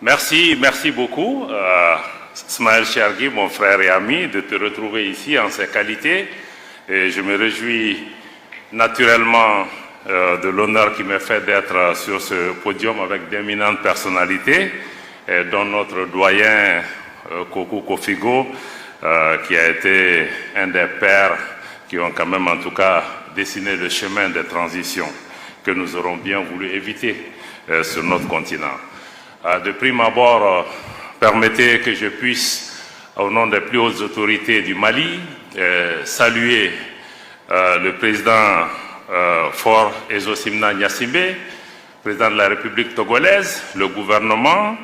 Merci beaucoup, Smaël Chergui, mon frère et ami, de te retrouver ici en ces qualités. Et je me réjouis naturellement de l'honneur qui m'est fait d'être sur ce podium avec d'éminentes personnalités, dont notre doyen Koko Kofigo, qui a été un des pères qui ont quand même en tout cas dessiné le chemin des transitions que nous aurons bien voulu éviter sur notre continent. De prime abord, permettez que je puisse, au nom des plus hautes autorités du Mali, saluer le président Faure Ezosimna Gnassingbé, président de la République togolaise, le gouvernement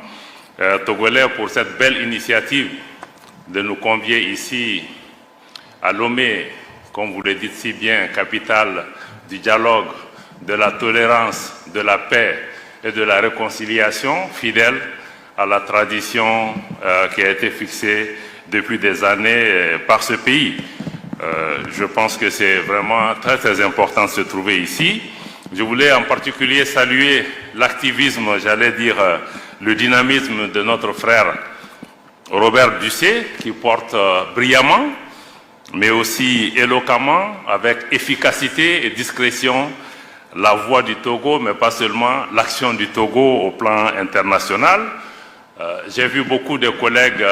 togolais pour cette belle initiative de nous convier ici à Lomé, comme vous le dites si bien, capitale du dialogue, de la tolérance, de la paix et de la réconciliation, fidèle à la tradition qui a été fixée depuis des années par ce pays. Je pense que c'est vraiment très important de se trouver ici. Je voulais en particulier saluer l'activisme, j'allais dire le dynamisme de notre frère Robert Dussé, qui porte brillamment, mais aussi éloquemment, avec efficacité et discrétion, la voix du Togo, mais pas seulement l'action du Togo au plan international. J'ai vu beaucoup de collègues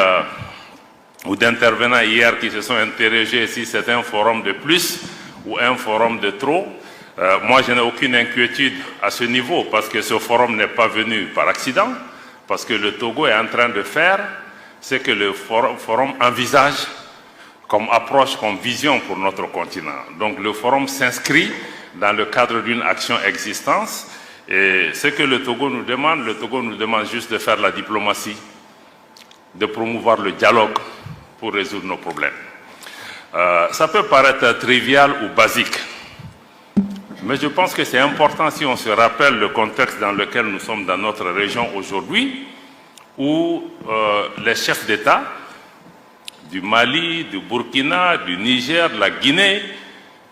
ou d'intervenants hier qui se sont interrogés si c'est un forum de plus ou un forum de trop. Moi, je n'ai aucune inquiétude à ce niveau parce que ce forum n'est pas venu par accident, parce que le Togo est en train de faire ce que le forum envisage comme approche, comme vision pour notre continent. Donc le forum s'inscrit dans le cadre d'une action existence. Et ce que le Togo nous demande juste de faire la diplomatie, de promouvoir le dialogue pour résoudre nos problèmes. Ça peut paraître trivial ou basique, mais je pense que c'est important si on se rappelle le contexte dans lequel nous sommes dans notre région aujourd'hui, où les chefs d'État du Mali, du Burkina, du Niger, de la Guinée,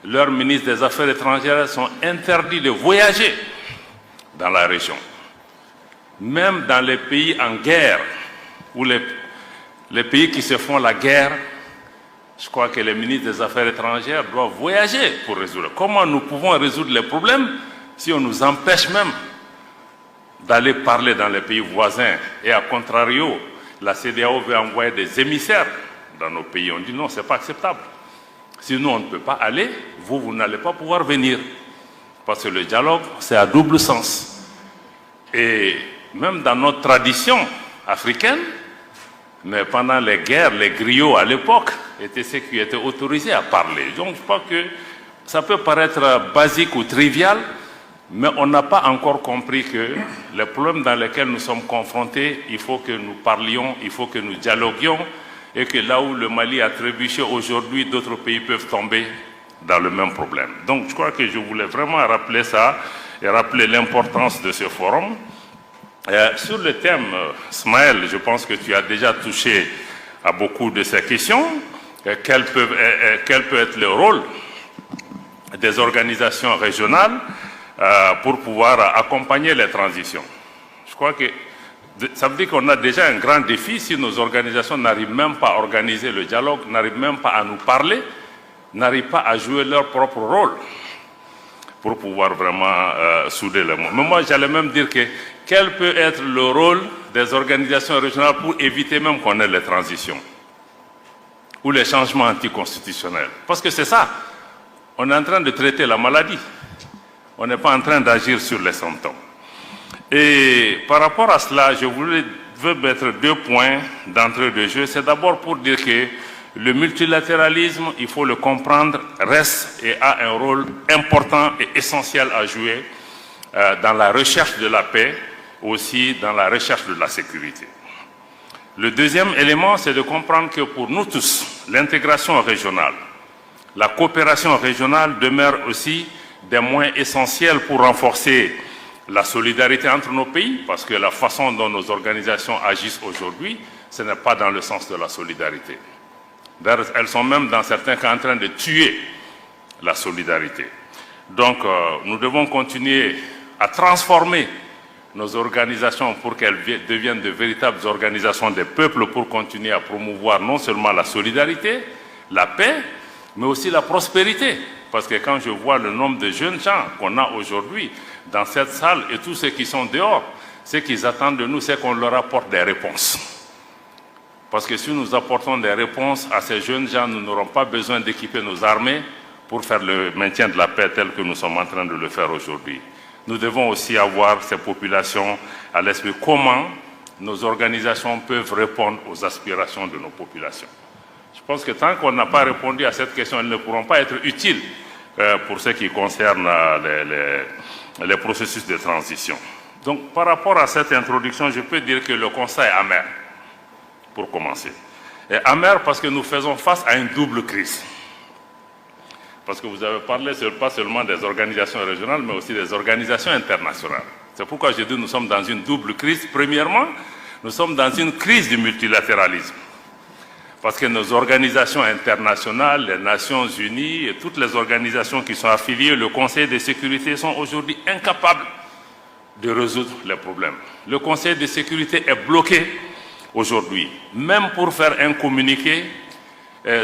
leurs ministres des Affaires étrangères sont interdits de voyager dans la région. Même dans les pays en guerre, ou les pays qui se font la guerre, je crois que les ministres des Affaires étrangères doivent voyager pour résoudre. Comment nous pouvons résoudre les problèmes si on nous empêche même d'aller parler dans les pays voisins? Et à contrario, la CEDEAO veut envoyer des émissaires dans nos pays. On dit non, ce n'est pas acceptable. Si nous, on ne peut pas aller, vous n'allez pas pouvoir venir. Parce que le dialogue, c'est à double sens. Et même dans notre tradition africaine, mais pendant les guerres, les griots à l'époque étaient ceux qui étaient autorisés à parler. Donc je crois que ça peut paraître basique ou trivial, mais on n'a pas encore compris que les problèmes dans lesquels nous sommes confrontés, il faut que nous parlions, il faut que nous dialoguions, et que là où le Mali a trébuché aujourd'hui, d'autres pays peuvent tomber dans le même problème. Donc je crois que je voulais vraiment rappeler ça et rappeler l'importance de ce forum. Sur le thème, Smaël, je pense que tu as déjà touché à beaucoup de ces questions. Quel peut être le rôle des organisations régionales pour pouvoir accompagner les transitions? Je crois que ça veut dire qu'on a déjà un grand défi si nos organisations n'arrivent même pas à organiser le dialogue, n'arrivent même pas à nous parler, n'arrivent pas à jouer leur propre rôle pour pouvoir vraiment souder le monde. Mais moi, j'allais même dire que quel peut être le rôle des organisations régionales pour éviter même qu'on ait les transitions ou les changements anticonstitutionnels? Parce que c'est ça, on est en train de traiter la maladie, on n'est pas en train d'agir sur les symptômes. Et par rapport à cela, je veux mettre 2 points d'entrée de jeu. C'est d'abord pour dire que le multilatéralisme, il faut le comprendre, reste et a un rôle important et essentiel à jouer dans la recherche de la paix, aussi dans la recherche de la sécurité. Le deuxième élément, c'est de comprendre que pour nous tous, l'intégration régionale, la coopération régionale demeure aussi des moyens essentiels pour renforcer la solidarité entre nos pays, parce que la façon dont nos organisations agissent aujourd'hui, ce n'est pas dans le sens de la solidarité. D'ailleurs, elles sont même dans certains cas en train de tuer la solidarité. Donc, nous devons continuer à transformer nos organisations pour qu'elles deviennent de véritables organisations des peuples pour continuer à promouvoir non seulement la solidarité, la paix, mais aussi la prospérité. Parce que quand je vois le nombre de jeunes gens qu'on a aujourd'hui dans cette salle et tous ceux qui sont dehors, ce qu'ils attendent de nous, c'est qu'on leur apporte des réponses. Parce que si nous apportons des réponses à ces jeunes gens, nous n'aurons pas besoin d'équiper nos armées pour faire le maintien de la paix tel que nous sommes en train de le faire aujourd'hui. Nous devons aussi avoir ces populations à l'esprit. Comment nos organisations peuvent répondre aux aspirations de nos populations? Je pense que tant qu'on n'a pas répondu à cette question, elles ne pourront pas être utiles pour ce qui concerne les processus de transition. Donc, par rapport à cette introduction, je peux dire que le constat est amer, pour commencer. Et amer parce que nous faisons face à une double crise. Parce que vous avez parlé pas seulement des organisations régionales, mais aussi des organisations internationales. C'est pourquoi je dis que nous sommes dans une double crise. Premièrement, nous sommes dans une crise du multilatéralisme. Parce que nos organisations internationales, les Nations Unies et toutes les organisations qui sont affiliées, le Conseil de sécurité, sont aujourd'hui incapables de résoudre les problèmes. Le Conseil de sécurité est bloqué aujourd'hui. Même pour faire un communiqué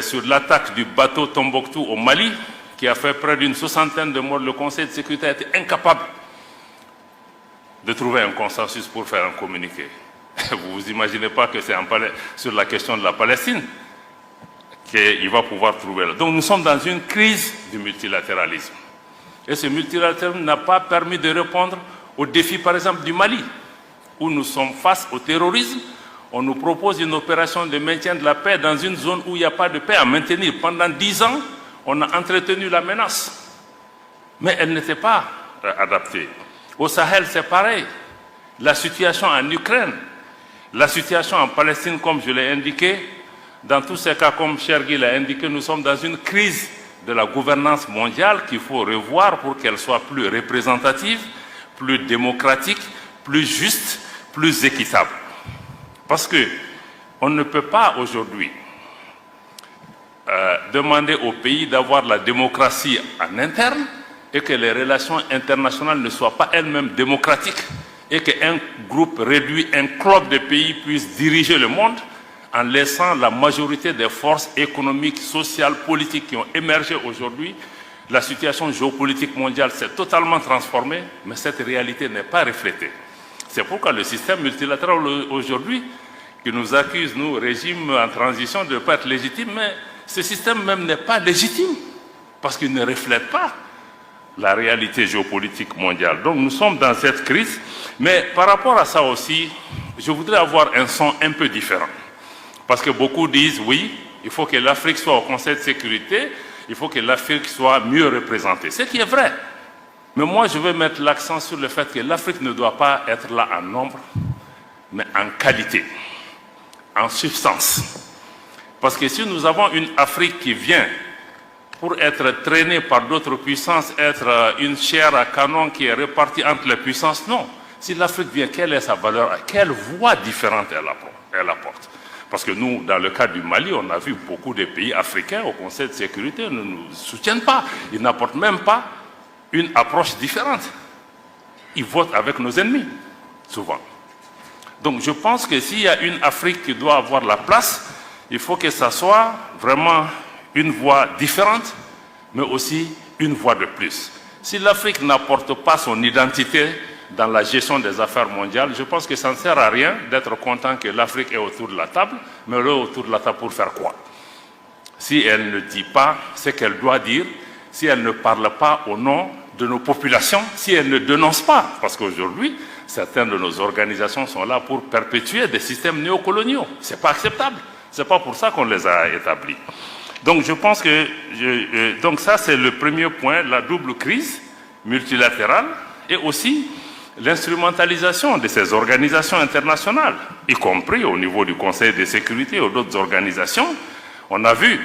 sur l'attaque du bateau Tombouctou au Mali, qui a fait près d'une 60aine de morts, le Conseil de sécurité a été incapable de trouver un consensus pour faire un communiqué. Vous vous imaginez pas que c'est sur la question de la Palestine qu'il va pouvoir trouver. Donc nous sommes dans une crise du multilatéralisme. Et ce multilatéralisme n'a pas permis de répondre aux défis, par exemple, du Mali, où nous sommes face au terrorisme. On nous propose une opération de maintien de la paix dans une zone où il n'y a pas de paix à maintenir. Pendant 10 ans, on a entretenu la menace. Mais elle n'était pas adaptée. Au Sahel, c'est pareil. La situation en Ukraine, la situation en Palestine, comme je l'ai indiqué, dans tous ces cas, comme Chergui l'a indiqué, nous sommes dans une crise de la gouvernance mondiale qu'il faut revoir pour qu'elle soit plus représentative, plus démocratique, plus juste, plus équitable. Parce qu'on ne peut pas aujourd'hui demander au pays d'avoir la démocratie en interne et que les relations internationales ne soient pas elles-mêmes démocratiques et qu'un groupe réduit, un club de pays puisse diriger le monde en laissant la majorité des forces économiques, sociales, politiques qui ont émergé aujourd'hui. La situation géopolitique mondiale s'est totalement transformée, mais cette réalité n'est pas reflétée. C'est pourquoi le système multilatéral aujourd'hui, qui nous accuse, nous, régime en transition, de ne pas être légitime, mais ce système même n'est pas légitime, parce qu'il ne reflète pas la réalité géopolitique mondiale. Donc nous sommes dans cette crise, mais par rapport à ça aussi, je voudrais avoir un son un peu différent. Parce que beaucoup disent, oui, il faut que l'Afrique soit au Conseil de sécurité, il faut que l'Afrique soit mieux représentée. Ce qui est vrai. Mais moi, je veux mettre l'accent sur le fait que l'Afrique ne doit pas être là en nombre, mais en qualité, en substance. Parce que si nous avons une Afrique qui vient pour être traînée par d'autres puissances, être une chair à canon qui est répartie entre les puissances, non. Si l'Afrique vient, quelle est sa valeur? Quelle voie différente elle apporte? Parce que nous, dans le cas du Mali, on a vu beaucoup de pays africains au Conseil de sécurité ne nous soutiennent pas. Ils n'apportent même pas une approche différente. Ils votent avec nos ennemis, souvent. Donc je pense que s'il y a une Afrique qui doit avoir la place, il faut que ça soit vraiment une voie différente, mais aussi une voie de plus. Si l'Afrique n'apporte pas son identité dans la gestion des affaires mondiales, je pense que ça ne sert à rien d'être content que l'Afrique est autour de la table, mais elle est autour de la table pour faire quoi? Si elle ne dit pas ce qu'elle doit dire, si elle ne parle pas au nom de nos populations, si elle ne dénonce pas, parce qu'aujourd'hui, certaines de nos organisations sont là pour perpétuer des systèmes néocoloniaux. Ce n'est pas acceptable. Ce n'est pas pour ça qu'on les a établis. Donc je pense que, donc ça c'est le premier point, la double crise multilatérale et aussi l'instrumentalisation de ces organisations internationales, y compris au niveau du Conseil de sécurité ou d'autres organisations. On a vu,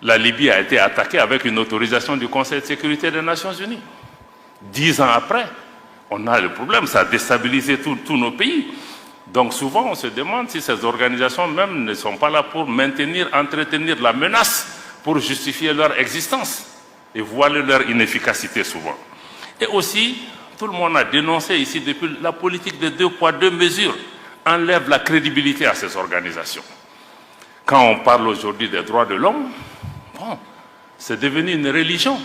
la Libye a été attaquée avec une autorisation du Conseil de sécurité des Nations Unies. 10 ans après, on a le problème, ça a déstabilisé tous nos pays. Donc souvent, on se demande si ces organisations même ne sont pas là pour maintenir, entretenir la menace, pour justifier leur existence et voiler leur inefficacité souvent. Et aussi, tout le monde a dénoncé ici depuis la politique de 2 poids 2 mesures enlève la crédibilité à ces organisations. Quand on parle aujourd'hui des droits de l'homme, bon, c'est devenu une religion.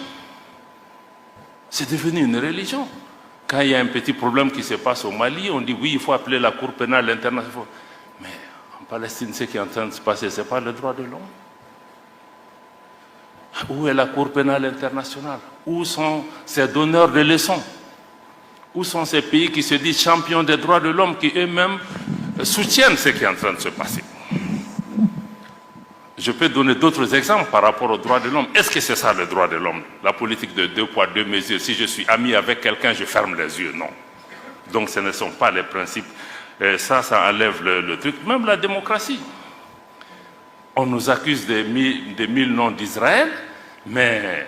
C'est devenu une religion. Quand il y a un petit problème qui se passe au Mali, on dit oui, il faut appeler la Cour pénale internationale. Mais en Palestine, ce qui est en train de se passer, ce n'est pas le droit de l'homme. Où est la Cour pénale internationale? Où sont ces donneurs de leçons? Où sont ces pays qui se disent champions des droits de l'homme, qui eux-mêmes soutiennent ce qui est en train de se passer? Je peux donner d'autres exemples par rapport aux droits de l'homme. Est-ce que c'est ça le droit de l'homme? La politique de 2 poids 2 mesures. Si je suis ami avec quelqu'un, je ferme les yeux. Non. Donc ce ne sont pas les principes. Et ça enlève le truc. Même la démocratie. On nous accuse des 1000 noms d'Israël, mais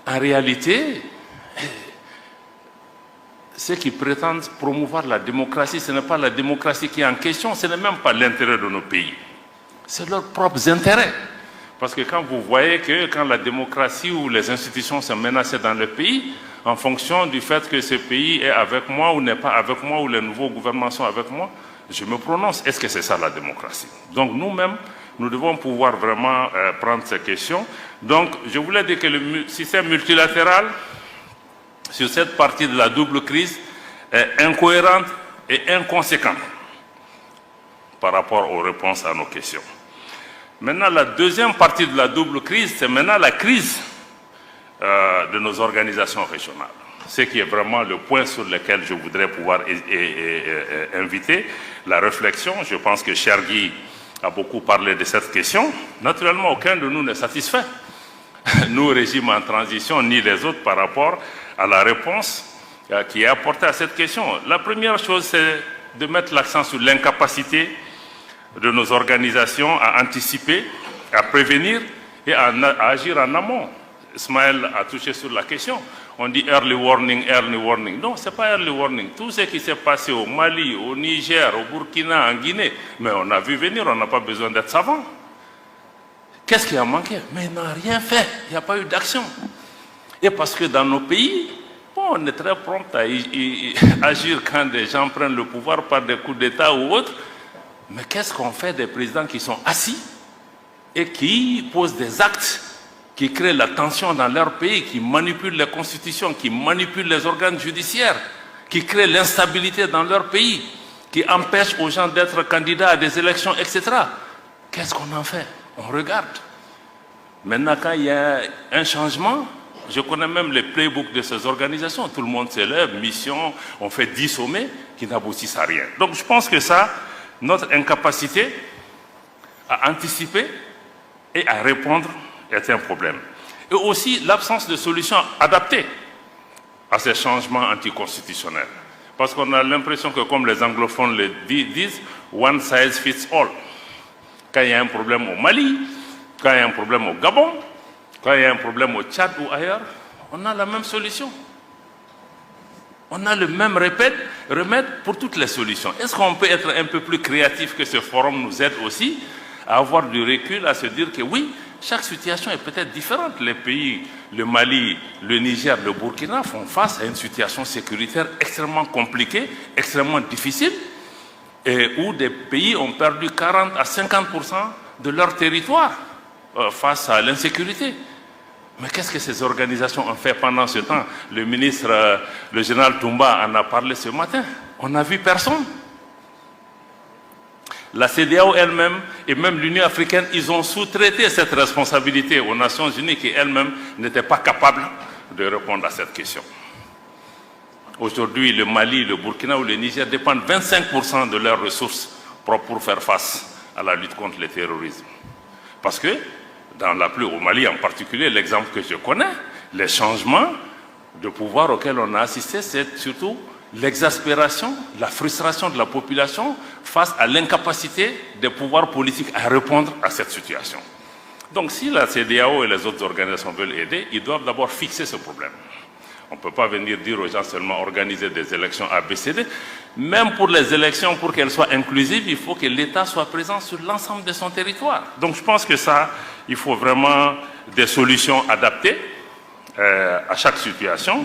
en réalité, ceux qui prétendent promouvoir la démocratie, ce n'est pas la démocratie qui est en question, ce n'est même pas l'intérêt de nos pays. C'est leurs propres intérêts. Parce que quand vous voyez que quand la démocratie ou les institutions sont menacées dans le pays, en fonction du fait que ce pays est avec moi ou n'est pas avec moi, ou les nouveaux gouvernements sont avec moi, je me prononce. Est-ce que c'est ça la démocratie? Donc nous-mêmes, nous devons pouvoir vraiment prendre ces questions. Donc je voulais dire que le système multilatéral, sur cette partie de la double crise, est incohérente et inconséquente par rapport aux réponses à nos questions. Maintenant, la deuxième partie de la double crise, c'est maintenant la crise de nos organisations régionales. Ce qui est vraiment le point sur lequel je voudrais pouvoir inviter la réflexion. Je pense que Cher Guy a beaucoup parlé de cette question. Naturellement, aucun de nous n'est satisfait. Nous, régime en transition, ni les autres, par rapport à la réponse qui est apportée à cette question. La première chose, c'est de mettre l'accent sur l'incapacité de nos organisations à anticiper, à prévenir et à agir en amont. Ismaël a touché sur la question. On dit early warning, early warning. Non, ce n'est pas early warning. Tout ce qui s'est passé au Mali, au Niger, au Burkina, en Guinée, mais on a vu venir, on n'a pas besoin d'être savant. Qu'est-ce qui a manqué? Mais il n'a rien fait, il n'y a pas eu d'action. Et parce que dans nos pays, bon, on est très prompt à agir quand des gens prennent le pouvoir par des coups d'État ou autres. Mais qu'est-ce qu'on fait des présidents qui sont assis et qui posent des actes qui créent la tension dans leur pays, qui manipulent les constitutions, qui manipulent les organes judiciaires, qui créent l'instabilité dans leur pays, qui empêchent aux gens d'être candidats à des élections, etc. Qu'est-ce qu'on en fait? On regarde. Maintenant, quand il y a un changement, je connais même les playbooks de ces organisations. Tout le monde s'élève, mission, on fait 10 sommets qui n'aboutissent à rien. Donc je pense que ça, notre incapacité à anticiper et à répondre est un problème. Et aussi l'absence de solutions adaptées à ces changements anticonstitutionnels. Parce qu'on a l'impression que, comme les anglophones le disent, one size fits all. Quand il y a un problème au Mali, quand il y a un problème au Gabon, quand il y a un problème au Tchad ou ailleurs, on a la même solution. On a le même remède pour toutes les solutions. Est-ce qu'on peut être un peu plus créatif, que ce forum nous aide aussi à avoir du recul, à se dire que oui, chaque situation est peut-être différente. Les pays, le Mali, le Niger, le Burkina font face à une situation sécuritaire extrêmement compliquée, extrêmement difficile, et où des pays ont perdu 40 à 50% de leur territoire face à l'insécurité. Mais qu'est-ce que ces organisations ont fait pendant ce temps? Le ministre, le général Toumba en a parlé ce matin. On n'a vu personne. La CEDEAO elle-même et même l'Union africaine, ils ont sous-traité cette responsabilité aux Nations Unies qui elles-mêmes n'étaient pas capables de répondre à cette question. Aujourd'hui, le Mali, le Burkina ou le Niger dépendent 25% de leurs ressources propres pour faire face à la lutte contre le terrorisme. Parce que, au Mali en particulier, l'exemple que je connais, les changements de pouvoir auxquels on a assisté, c'est surtout l'exaspération, la frustration de la population face à l'incapacité des pouvoirs politiques à répondre à cette situation. Donc si la CEDEAO et les autres organisations veulent aider, ils doivent d'abord fixer ce problème. On ne peut pas venir dire aux gens seulement organiser des élections ABCD. Même pour les élections, pour qu'elles soient inclusives, il faut que l'État soit présent sur l'ensemble de son territoire. Donc je pense que ça, il faut vraiment des solutions adaptées à chaque situation.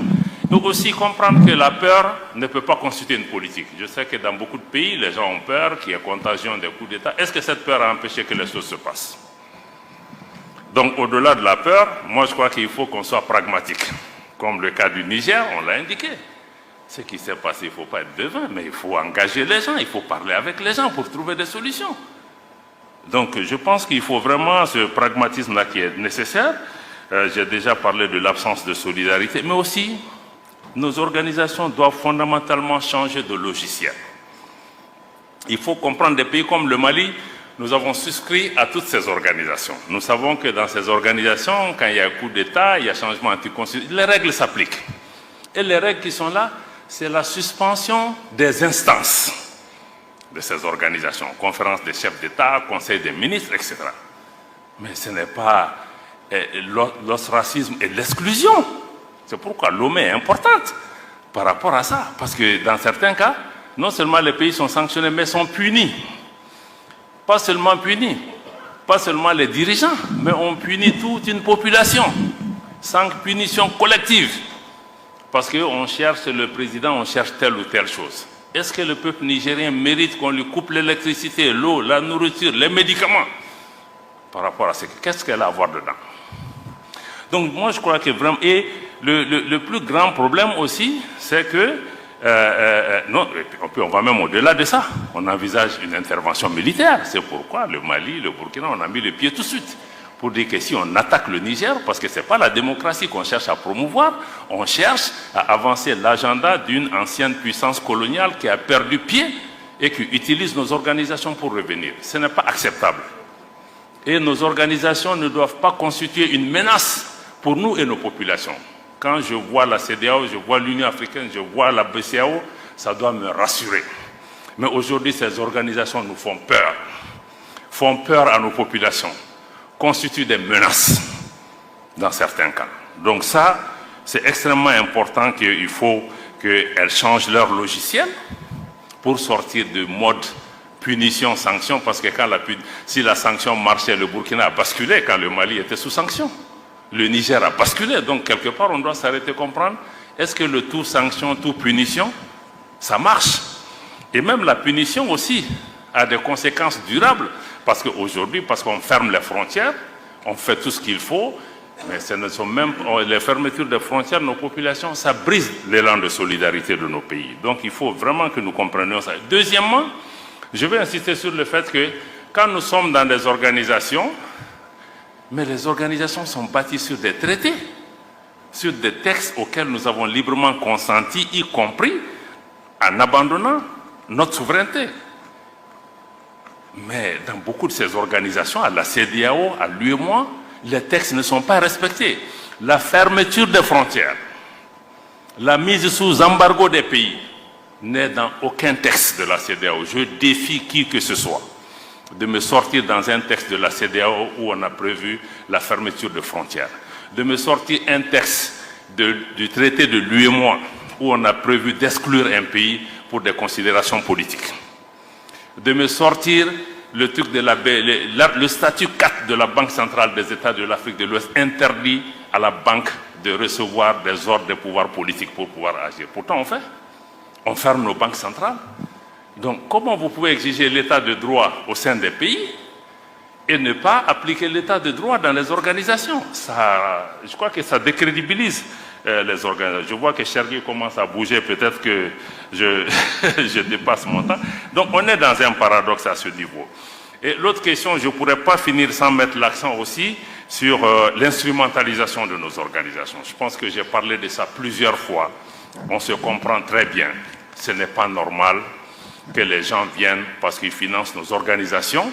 Donc aussi comprendre que la peur ne peut pas constituer une politique. Je sais que dans beaucoup de pays, les gens ont peur, qu'il y ait contagion des coups d'État. Est-ce que cette peur a empêché que les choses se passent? Donc au-delà de la peur, moi je crois qu'il faut qu'on soit pragmatique. Comme le cas du Niger, on l'a indiqué. Ce qui s'est passé, il ne faut pas être devin, mais il faut engager les gens, il faut parler avec les gens pour trouver des solutions. Donc je pense qu'il faut vraiment ce pragmatisme-là qui est nécessaire. J'ai déjà parlé de l'absence de solidarité, mais aussi nos organisations doivent fondamentalement changer de logiciel. Il faut comprendre des pays comme le Mali, nous avons souscrit à toutes ces organisations. Nous savons que dans ces organisations, quand il y a un coup d'État, il y a changement anticonstitutionnel, les règles s'appliquent. Et les règles qui sont là, c'est la suspension des instances de ces organisations, conférence des chefs d'État, conseil des ministres, etc. Mais ce n'est pas l'ostracisme et l'exclusion. C'est pourquoi Lomé est importante par rapport à ça. Parce que dans certains cas, non seulement les pays sont sanctionnés, mais sont punis. Pas seulement punis, pas seulement les dirigeants, mais on punit toute une population, sans punition collective. Parce qu'on cherche le président, on cherche telle ou telle chose. Est-ce que le peuple nigérien mérite qu'on lui coupe l'électricité, l'eau, la nourriture, les médicaments? Par rapport à ce qu'est-ce qu'elle a à voir dedans? Donc moi je crois que vraiment... Et le plus grand problème aussi, c'est que... non, on va même au-delà de ça. On envisage une intervention militaire. C'est pourquoi le Mali, le Burkina, on a mis le pied tout de suite. Pour dire que si on attaque le Niger, parce que ce n'est pas la démocratie qu'on cherche à promouvoir, on cherche à avancer l'agenda d'une ancienne puissance coloniale qui a perdu pied et qui utilise nos organisations pour revenir. Ce n'est pas acceptable. Et nos organisations ne doivent pas constituer une menace pour nous et nos populations. Quand je vois la CEDEAO, je vois l'Union africaine, je vois la BCEAO, ça doit me rassurer. Mais aujourd'hui, ces organisations nous font peur à nos populations, constituent des menaces dans certains cas. Donc ça, c'est extrêmement important qu'il faut qu'elles changent leur logiciel pour sortir du mode punition-sanction, parce que si la sanction marchait, le Burkina a basculé quand le Mali était sous sanction. Le Niger a basculé, donc quelque part on doit s'arrêter comprendre, est-ce que le tout sanction, tout punition, ça marche? Et même la punition aussi a des conséquences durables, parce qu'aujourd'hui, parce qu'on ferme les frontières, on fait tout ce qu'il faut, mais ce ne sont même les fermetures des frontières, nos populations, ça brise l'élan de solidarité de nos pays. Donc il faut vraiment que nous comprenions ça. Deuxièmement, je vais insister sur le fait que quand nous sommes dans des organisations, mais les organisations sont bâties sur des traités, sur des textes auxquels nous avons librement consenti, y compris en abandonnant notre souveraineté. Mais dans beaucoup de ces organisations, à la CEDEAO, à l'UEMOA, les textes ne sont pas respectés. La fermeture des frontières, la mise sous embargo des pays n'est dans aucun texte de la CEDEAO. Je défie qui que ce soit de me sortir dans un texte de la CEDEAO où on a prévu la fermeture de frontières, de me sortir un texte du traité de l'UEMOA où on a prévu d'exclure un pays pour des considérations politiques, de me sortir le truc de le statut 4 de la Banque centrale des États de l'Afrique de l'Ouest interdit à la banque de recevoir des ordres de pouvoir politique pour pouvoir agir. Pourtant on ferme nos banques centrales. Donc, comment vous pouvez exiger l'état de droit au sein des pays et ne pas appliquer l'état de droit dans les organisations? Je crois que ça décrédibilise les organisations. Je vois que Chergui commence à bouger, peut-être que je dépasse mon temps. Donc, on est dans un paradoxe à ce niveau. Et l'autre question, je ne pourrais pas finir sans mettre l'accent aussi sur l'instrumentalisation de nos organisations. Je pense que j'ai parlé de ça plusieurs fois. On se comprend très bien. Ce n'est pas normal que les gens viennent parce qu'ils financent nos organisations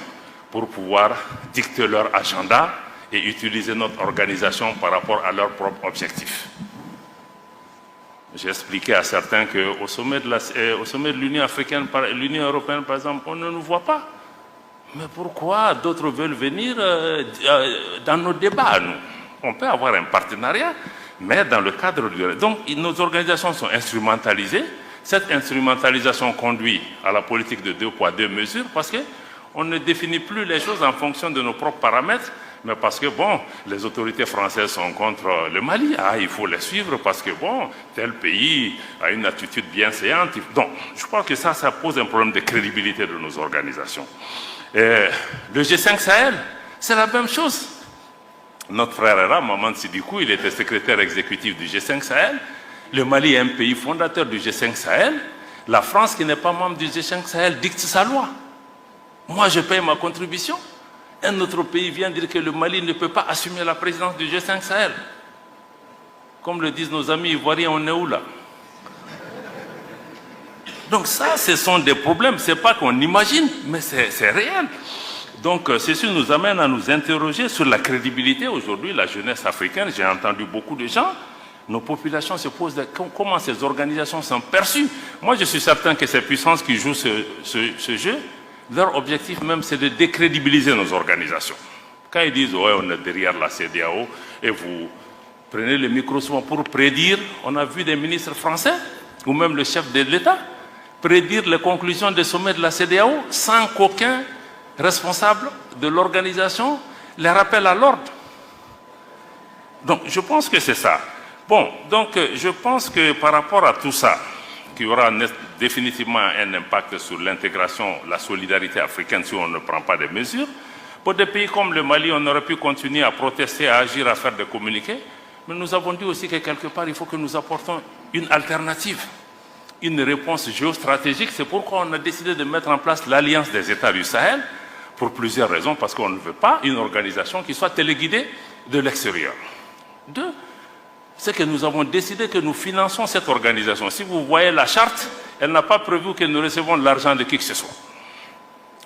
pour pouvoir dicter leur agenda et utiliser notre organisation par rapport à leurs propres objectifs. J'ai expliqué à certains qu'au sommet de l'Union africaine, l'Union européenne par exemple, on ne nous voit pas. Mais pourquoi d'autres veulent venir dans nos débats, nous? On peut avoir un partenariat, mais dans le cadre du... Donc nos organisations sont instrumentalisées. Cette instrumentalisation conduit à la politique de 2 poids 2 mesures parce qu'on ne définit plus les choses en fonction de nos propres paramètres, mais parce que, bon, les autorités françaises sont contre le Mali. Ah, il faut les suivre parce que, bon, tel pays a une attitude bienséante. Donc, je crois que ça pose un problème de crédibilité de nos organisations. Et le G5 Sahel, c'est la même chose. Notre frère Era, Maman Sidikou, il était secrétaire exécutif du G5 Sahel. Le Mali est un pays fondateur du G5 Sahel. La France, qui n'est pas membre du G5 Sahel, dicte sa loi. Moi, je paye ma contribution. Un autre pays vient dire que le Mali ne peut pas assumer la présidence du G5 Sahel. Comme le disent nos amis ivoiriens, on est où là? Donc ça, ce sont des problèmes. Ce n'est pas qu'on imagine, mais c'est réel. Donc ceci nous amène à nous interroger sur la crédibilité. Aujourd'hui, la jeunesse africaine, j'ai entendu beaucoup de gens, nos populations se posent comment ces organisations sont perçues. Moi, je suis certain que ces puissances qui jouent ce jeu, leur objectif même, c'est de décrédibiliser nos organisations. Quand ils disent, ouais, on est derrière la CEDEAO, et vous prenez le micro souvent pour prédire, on a vu des ministres français, ou même le chef de l'État, prédire les conclusions des sommets de la CEDEAO sans qu'aucun responsable de l'organisation les rappelle à l'ordre. Donc, je pense que c'est ça. Bon, donc, je pense que par rapport à tout ça, qu'il y aura définitivement un impact sur l'intégration, la solidarité africaine si on ne prend pas des mesures. Pour des pays comme le Mali, on aurait pu continuer à protester, à agir, à faire des communiqués. Mais nous avons dit aussi que quelque part, il faut que nous apportons une alternative, une réponse géostratégique. C'est pourquoi on a décidé de mettre en place l'Alliance des États du Sahel, pour plusieurs raisons, parce qu'on ne veut pas une organisation qui soit téléguidée de l'extérieur. Deux, c'est que nous avons décidé que nous finançons cette organisation. Si vous voyez la charte, elle n'a pas prévu que nous recevons de l'argent de qui que ce soit.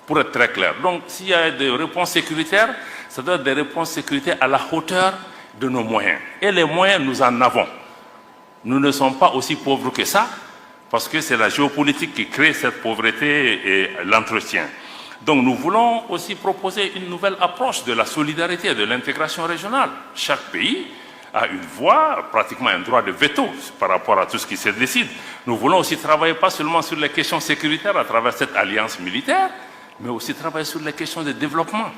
Pour être très clair. Donc, s'il y a des réponses sécuritaires, ça doit être des réponses sécuritaires à la hauteur de nos moyens. Et les moyens, nous en avons. Nous ne sommes pas aussi pauvres que ça, parce que c'est la géopolitique qui crée cette pauvreté et l'entretien. Donc, nous voulons aussi proposer une nouvelle approche de la solidarité et de l'intégration régionale. Chaque pays a une voix, pratiquement un droit de veto par rapport à tout ce qui se décide. Nous voulons aussi travailler pas seulement sur les questions sécuritaires à travers cette alliance militaire, mais aussi travailler sur les questions de développement,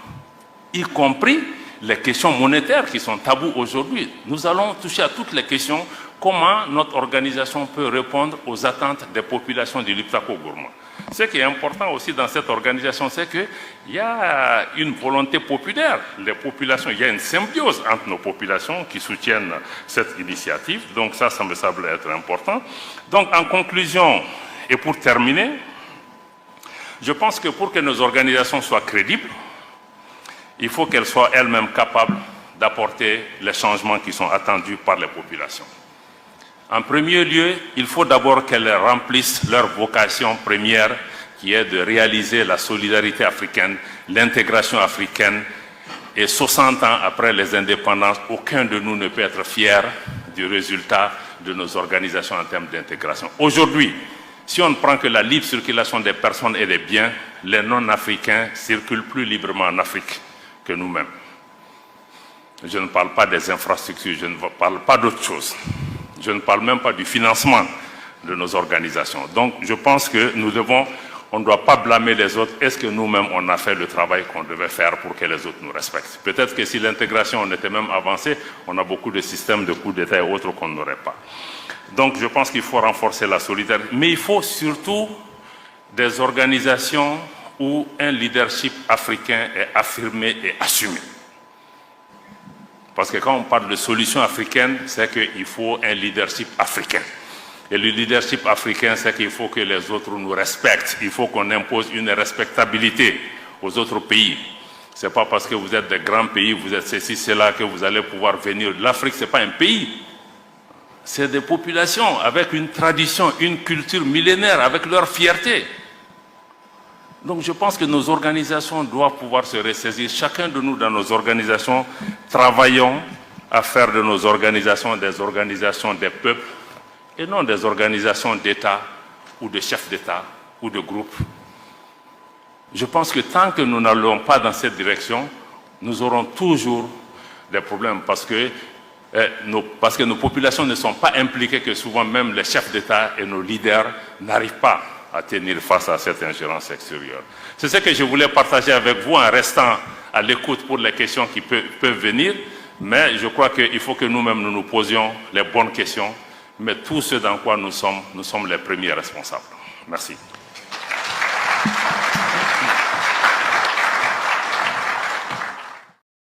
y compris les questions monétaires qui sont tabous aujourd'hui. Nous allons toucher à toutes les questions, comment notre organisation peut répondre aux attentes des populations du Liptako-Gourma. Ce qui est important aussi dans cette organisation, c'est qu'il y a une volonté populaire. Les populations, il y a une symbiose entre nos populations qui soutiennent cette initiative. Donc ça me semble être important. Donc en conclusion, et pour terminer, je pense que pour que nos organisations soient crédibles, il faut qu'elles soient elles-mêmes capables d'apporter les changements qui sont attendus par les populations. En premier lieu, il faut d'abord qu'elles remplissent leur vocation première, qui est de réaliser la solidarité africaine, l'intégration africaine. Et 60 ans après les indépendances, aucun de nous ne peut être fier du résultat de nos organisations en termes d'intégration. Aujourd'hui, si on ne prend que la libre circulation des personnes et des biens, les non-africains circulent plus librement en Afrique que nous-mêmes. Je ne parle pas des infrastructures, je ne parle pas d'autre chose. Je ne parle même pas du financement de nos organisations. Donc, je pense que on ne doit pas blâmer les autres. Est-ce que nous-mêmes, on a fait le travail qu'on devait faire pour que les autres nous respectent? Peut-être que si l'intégration on était même avancée, on a beaucoup de systèmes de coups d'État et autres qu'on n'aurait pas. Donc, je pense qu'il faut renforcer la solidarité. Mais il faut surtout des organisations où un leadership africain est affirmé et assumé. Parce que quand on parle de solution africaine, c'est qu'il faut un leadership africain. Et le leadership africain, c'est qu'il faut que les autres nous respectent. Il faut qu'on impose une respectabilité aux autres pays. Ce n'est pas parce que vous êtes des grands pays, vous êtes ceci, cela, que vous allez pouvoir venir. L'Afrique, ce n'est pas un pays. C'est des populations avec une tradition, une culture millénaire, avec leur fierté. Donc je pense que nos organisations doivent pouvoir se ressaisir. Chacun de nous dans nos organisations, travaillons à faire de nos organisations des organisations des peuples et non des organisations d'État ou de chefs d'État ou de groupes. Je pense que tant que nous n'allons pas dans cette direction, nous aurons toujours des problèmes parce que nos populations ne sont pas impliquées, que souvent même les chefs d'État et nos leaders n'arrivent pas à tenir face à cette ingérence extérieure. C'est ce que je voulais partager avec vous en restant à l'écoute pour les questions qui peuvent venir, mais je crois qu'il faut que nous-mêmes nous posions les bonnes questions, mais tout ce dans quoi nous sommes les premiers responsables. Merci.